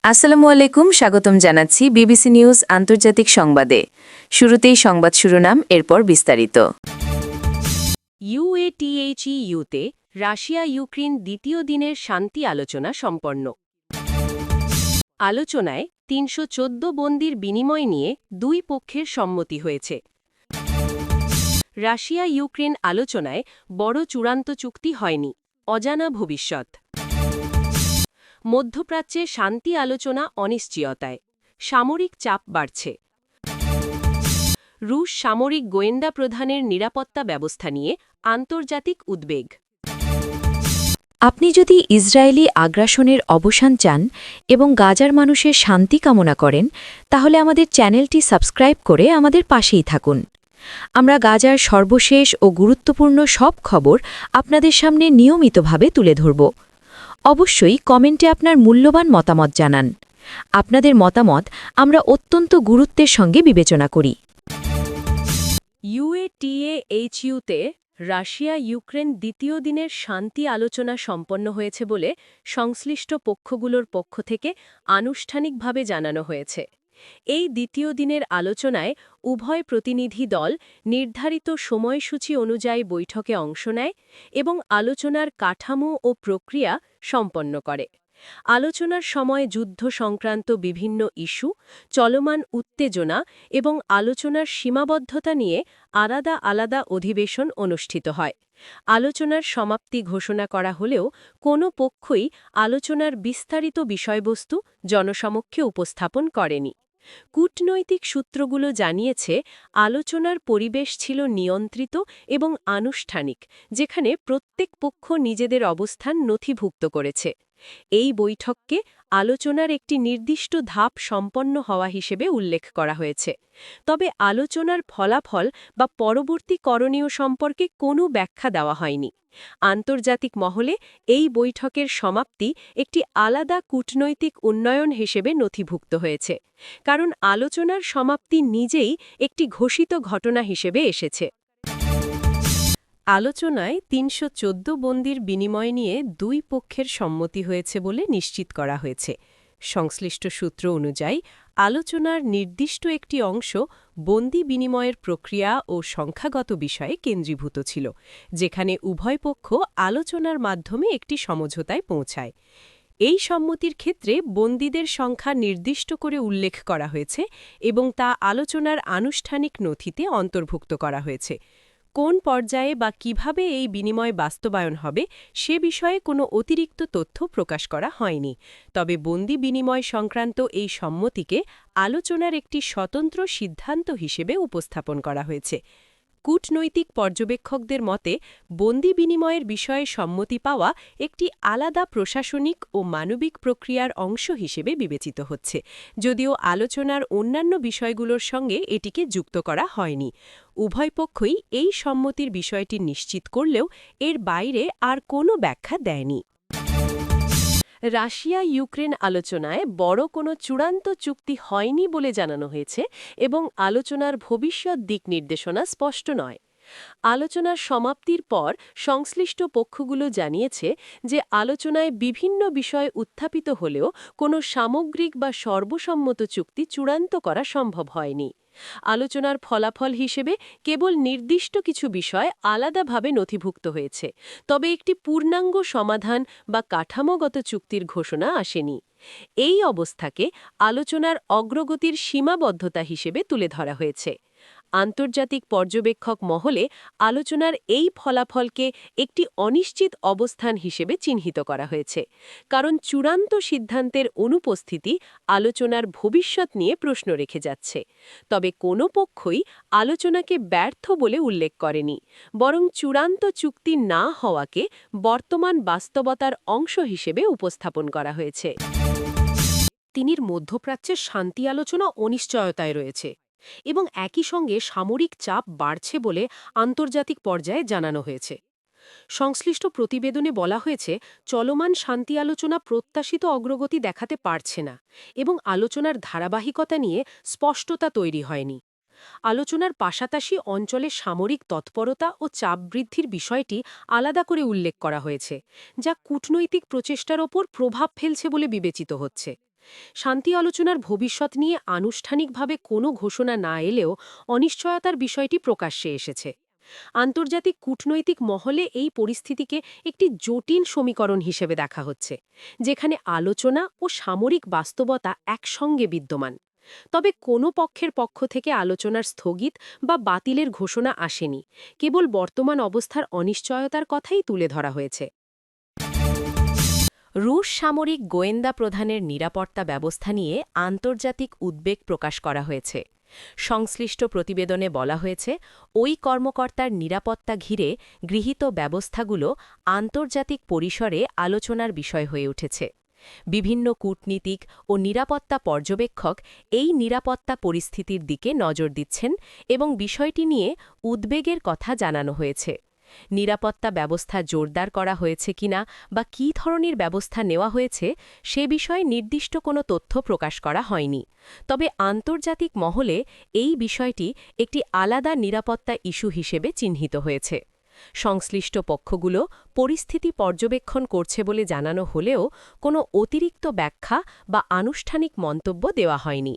আসসালামু আলাইকুম, স্বাগতম জানাচ্ছি বিবিসি নিউজ আন্তর্জাতিক সংবাদে। শুরুতেই সংবাদ শিরোনাম, এরপর বিস্তারিত। ইউএটিএইচইউতে রাশিয়া ইউক্রেন দ্বিতীয় দিনের শান্তি আলোচনা সম্পন্ন। আলোচনায় ৩১৪ বন্দির বিনিময় নিয়ে দুই পক্ষের সম্মতি হয়েছে। রাশিয়া ইউক্রেন আলোচনায় বড় চূড়ান্ত চুক্তি হয়নি, অজানা ভবিষ্যৎ। মধ্যপ্রাচ্যে শান্তি আলোচনা অনিশ্চয়তায়, সামরিক চাপ বাড়ছে। রুশ সামরিক গোয়েন্দা প্রধানের নিরাপত্তা ব্যবস্থা নিয়ে আন্তর্জাতিক উদ্বেগ। আপনি যদি ইসরায়েলি আগ্রাসনের অবসান চান এবং গাজার মানুষের শান্তি কামনা করেন, তাহলে আমাদের চ্যানেলটি সাবস্ক্রাইব করে আমাদের পাশেই থাকুন। আমরা গাজার সর্বশেষ ও গুরুত্বপূর্ণ সব খবর আপনাদের সামনে নিয়মিতভাবে তুলে ধরব। অবশ্যই কমেন্টে আপনার মূল্যবান মতামত জানান। আপনাদের মতামত আমরা অত্যন্ত গুরুত্বের সঙ্গে বিবেচনা করি। ইউএটিএইচইউতে রাশিয়া ইউক্রেন দ্বিতীয় দিনের শান্তি আলোচনা সম্পন্ন হয়েছে বলে সংশ্লিষ্ট পক্ষগুলোর পক্ষ থেকে আনুষ্ঠানিকভাবে জানানো হয়েছে। এই দ্বিতীয় দিনের আলোচনায় উভয় প্রতিনিধি দল নির্ধারিত সময়সূচি অনুযায়ী বৈঠকে অংশ নেয় এবং আলোচনার কাঠামো ও প্রক্রিয়া সম্পন্ন করে। আলোচনার সময় যুদ্ধ সংক্রান্ত বিভিন্ন ইস্যু, চলমান উত্তেজনা এবং আলোচনার সীমাবদ্ধতা নিয়ে আলাদা আলাদা অধিবেশন অনুষ্ঠিত হয়। আলোচনার সমাপ্তি ঘোষণা করা হলেও কোনো পক্ষই আলোচনার বিস্তারিত বিষয়বস্তু জনসমক্ষে উপস্থাপন করেনি। কূটনৈতিক সূত্রগুলো জানিয়েছে, আলোচনার পরিবেশ ছিল নিয়ন্ত্রিত এবং আনুষ্ঠানিক, যেখানে প্রত্যেক পক্ষ নিজেদের অবস্থান নথিভুক্ত করেছে। এই বৈঠককে আলোচনার একটি নির্দিষ্ট ধাপ সম্পন্ন হওয়া হিসেবে উল্লেখ করা হয়েছে। তবে আলোচনার ফলাফল বা পরবর্তী করণীয় সম্পর্কে কোনো ব্যাখ্যা দেওয়া হয়নি। আন্তর্জাতিক মহলে এই বৈঠকের সমাপ্তি একটি আলাদা কূটনৈতিক উন্নয়ন হিসেবে নথিভুক্ত হয়েছে, কারণ আলোচনার সমাপ্তি নিজেই একটি ঘোষিত ঘটনা হিসেবে এসেছে। আলোচনায় ৩১৪ বন্দির বিনিময় নিয়ে দুই পক্ষের সম্মতি হয়েছে বলে নিশ্চিত করা হয়েছে। সংশ্লিষ্ট সূত্র অনুযায়ী আলোচনার নির্দিষ্ট একটি অংশ বন্দি বিনিময়ের প্রক্রিয়া ও সংখ্যাগত বিষয়ে কেন্দ্রীভূত ছিল, যেখানে উভয় পক্ষ আলোচনার মাধ্যমে একটি সমঝোতায় পৌঁছায়। এই সম্মতির ক্ষেত্রে বন্দীদের সংখ্যা নির্দিষ্ট করে উল্লেখ করা হয়েছে এবং তা আলোচনার আনুষ্ঠানিক নথিতে অন্তর্ভুক্ত করা হয়েছে। কোন পর্যায়ে বা কিভাবে এই বিনিময় বাস্তবায়ন হবে সে বিষয়ে কোনো অতিরিক্ত তথ্য প্রকাশ করা হয়নি। তবে বন্দি বিনিময় সংক্রান্ত এই সম্মতিকে আলোচনার একটি স্বতন্ত্র সিদ্ধান্ত হিসেবে উপস্থাপন করা হয়েছে। কূটনৈতিক পর্যবেক্ষকদের মতে, বন্দি বিনিময়ের বিষয়ে সম্মতি পাওয়া একটি আলাদা প্রশাসনিক ও মানবিক প্রক্রিয়ার অংশ হিসেবে বিবেচিত হচ্ছে, যদিও আলোচনার অন্যান্য বিষয়গুলোর সঙ্গে এটিকে যুক্ত করা হয়নি। উভয় পক্ষই এই সম্মতির বিষয়টি নিশ্চিত করলেও এর বাইরে আর কোনো ব্যাখ্যা দেয়নি। রাশিয়া ইউক্রেন আলোচনায় বড় কোনো চূড়ান্ত চুক্তি হয়নি বলে জানানো হয়েছে এবং আলোচনার ভবিষ্যৎ দিক নির্দেশনা স্পষ্ট নয়। আলোচনার সমাপ্তির পর সংশ্লিষ্ট পক্ষগুলো জানিয়েছে যে আলোচনায় বিভিন্ন বিষয় উত্থাপিত হলেও কোনো সামগ্রিক বা সর্বসম্মত চুক্তি চূড়ান্ত করা সম্ভব হয়নি। আলোচনার ফলাফল হিসেবে কেবল নির্দিষ্ট কিছু বিষয় আলাদাভাবে নথিভুক্ত হয়েছে, তবে একটি পূর্ণাঙ্গ সমাধান বা কাঠামোগত চুক্তির ঘোষণা আসেনি। এই অবস্থাকে আলোচনার অগ্রগতির সীমাবদ্ধতা হিসেবে তুলে ধরা হয়েছে। আন্তর্জাতিক পর্যবেক্ষক মহলে আলোচনার এই ফলাফলকে একটি অনিশ্চিত অবস্থান হিসেবে চিহ্নিত করা হয়েছে, কারণ চূড়ান্ত সিদ্ধান্তের অনুপস্থিতি আলোচনার ভবিষ্যৎ নিয়ে প্রশ্ন রেখে যাচ্ছে। তবে কোনো পক্ষই আলোচনাকে ব্যর্থ বলে উল্লেখ করেনি, বরং চূড়ান্ত চুক্তি না হওয়াকে বর্তমান বাস্তবতার অংশ হিসেবে উপস্থাপন করা হয়েছে। মধ্যপ্রাচ্যের শান্তি আলোচনা অনিশ্চয়তায় রয়েছে এবং একই সঙ্গে সামরিক চাপ বাড়ছে বলে আন্তর্জাতিক পর্যায়ে জানানো হয়েছে। সংশ্লিষ্ট প্রতিবেদনে বলা হয়েছে, চলমান শান্তি আলোচনা প্রত্যাশিত অগ্রগতি দেখাতে পারছে না এবং আলোচনার ধারাবাহিকতা নিয়ে স্পষ্টতা তৈরি হয়নি। আলোচনার পাশাপাশি অঞ্চলে সামরিক তৎপরতা ও চাপ বৃদ্ধির বিষয়টি আলাদা করে উল্লেখ করা হয়েছে, যা কূটনৈতিক প্রচেষ্টার ওপর প্রভাব ফেলছে বলে বিবেচিত হচ্ছে। শান্তি আলোচনার ভবিষ্যৎ নিয়ে আনুষ্ঠানিকভাবে কোনো ঘোষণা না এলেও অনিশ্চয়তার বিষয়টি প্রকাশ্যে এসেছে। আন্তর্জাতিক কূটনৈতিক মহলে এই পরিস্থিতিকে একটি জটিল সমীকরণ হিসেবে দেখা হচ্ছে, যেখানে আলোচনা ও সামরিক বাস্তবতা একসঙ্গে বিদ্যমান। তবে কোনো পক্ষের পক্ষ থেকে আলোচনার স্থগিত বা বাতিলের ঘোষণা আসেনি, কেবল বর্তমান অবস্থার অনিশ্চয়তার কথাই তুলে ধরা হয়েছে। রুশ সামরিক গোয়েন্দা প্রধানের নিরাপত্তা ব্যবস্থা নিয়ে আন্তর্জাতিক উদ্বেগ প্রকাশ করা হয়েছে। সংশ্লিষ্ট প্রতিবেদনে বলা হয়েছে, ওই কর্মকর্তার নিরাপত্তা ঘিরে গৃহীত ব্যবস্থাগুলো আন্তর্জাতিক পরিসরে আলোচনার বিষয় হয়ে উঠেছে। বিভিন্ন কূটনীতিক ও নিরাপত্তা পর্যবেক্ষক এই নিরাপত্তা পরিস্থিতির দিকে নজর দিচ্ছেন এবং বিষয়টি নিয়ে উদ্বেগের কথা জানানো হয়েছে। নিরাপত্তা ব্যবস্থা জোরদার করা হয়েছে কিনা বা কী ধরনের ব্যবস্থা নেওয়া হয়েছে সে বিষয়ে নির্দিষ্ট কোনো তথ্য প্রকাশ করা হয়নি। তবে আন্তর্জাতিক মহলে এই বিষয়টি একটি আলাদা নিরাপত্তা ইস্যু হিসেবে চিহ্নিত হয়েছে। সংশ্লিষ্ট পক্ষগুলো পরিস্থিতি পর্যবেক্ষণ করছে বলে জানানো হলেও কোনো অতিরিক্ত ব্যাখ্যা বা আনুষ্ঠানিক মন্তব্য দেওয়া হয়নি।